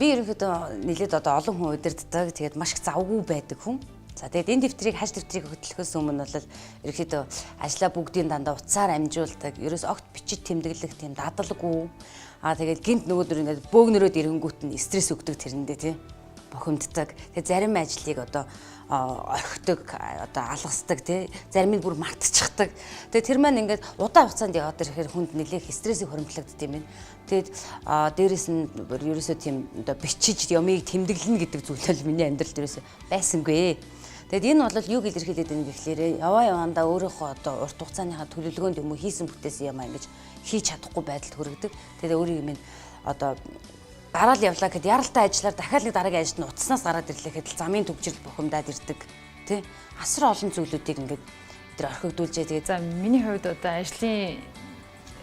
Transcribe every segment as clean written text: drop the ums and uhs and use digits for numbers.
би ерөнхийдөө нэлээд одоо олон хүн удирддаг. Тэгээд маш их завгүй байдаг хүн. За тэгээд энэ дэвтрийг хаж дэвтрийг хөтлөхөөс өмнө бол ерөнхийдөө ажлаа бүгдийн дандаа утсаар амжуулдаг. Ерөөс огт бичиж тэмдэглэх тийм дадалгүй. Тэгээд гинт нөгөөдөр ингээд бөөгнөрөөд ирэнгүүт нь стресс өгдөг тэрэндээ тий. Бохимддаг. Тэгээд зарим ажлыг одоо орхидог, одоо алгасдаг тий. Зарим нь бүр мартчихдаг. Тэгээд тэр маань ингээд удаан хугацаанд яваад ирэхээр хүнд нэлээх стрессийг хуримтлагддаг юм байна. Тэгээд дээрэс нь ерөөсөө тийм одоо бичиж ямыг тэмдэглэнэ гэдэг зүйл бол миний амьдралд ерөөсөө байсангүй. Тэгээд энэ бол юг илэрхийлээд байна гэхлээрээ явандаа өөрийнхөө одоо урт хугацааныхаа төлөвлөгөөнд юм уу хийсэн бүтээсэн юм аа ингэж хийж чадахгүй байдалд хүргэдэг. Тэгээд өөрийн юм одоо гараал явлаа гэхэд яралтай ажиллаар дахиад нэг дараагийн ажилд нь утаснаас гараад ирлээ гэхэд замын төвчрөл бухимдаад ирдэг тий. Асар олон зүйлүүдийг ингээд тэр орхигдуулжээ. Тэгээд за миний хувьд одоо ажлын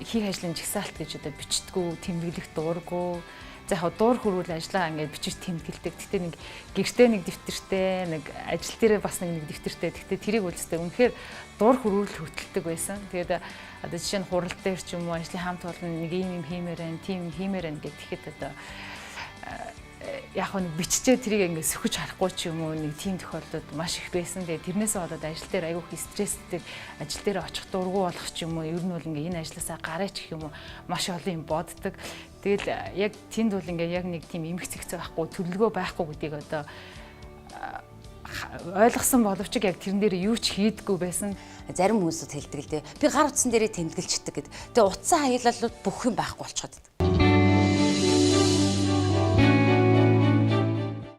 хийх ажлын жагсаалт гэж одоо бичдэггүй, тэмдэглэх дуургүй. За яг дуур хөрвөл ажиллаа ингээд бичиж тэмдэглэдэг. Гэхдээ нэг гэртээ нэг дэвтэртэй, нэг ажил дээрээ бас нэг дэвтэртэй. Гэхдээ тэрийг үлдсдэг. Үнэхээр дуур хөрвөл хөтэлдэг байсан. Тэгээд одоо жишээ нь хурал дээр ч юм уу ажлын хамт олон нэг юм хиймээр байна, тийм хиймээр байна гэхэд одоо яг нэг биччихээ тэрийг ингээд сөхөж харахгүй ч юм уу нэг тийм тохиолдод маш их байсан. Тэгээд тэрнээсээ болоод ажил дээр айгүйх стресстэй, ажил дээр очих дургу болох ч юм уу ер нь бол ингээд энэ ажлаасаа гараач гэх юм уу маш олон юм боддог. Тэгэл яг тэнд бол ингээд яг нэг тийм эмх цэгц байхгүй, төлөвлөгөө байхгүй гэдгийг одоо ойлгосон боловч яг тэрэн дээр юу ч хийдэггүй байсан. Зарим хүмүүсд хэлдэг л дээ. Би гар утсан дээрээ тэмдэглэждэг гэд. Тэгээ утсан хаялалууд бүх юм байхгүй болчиход.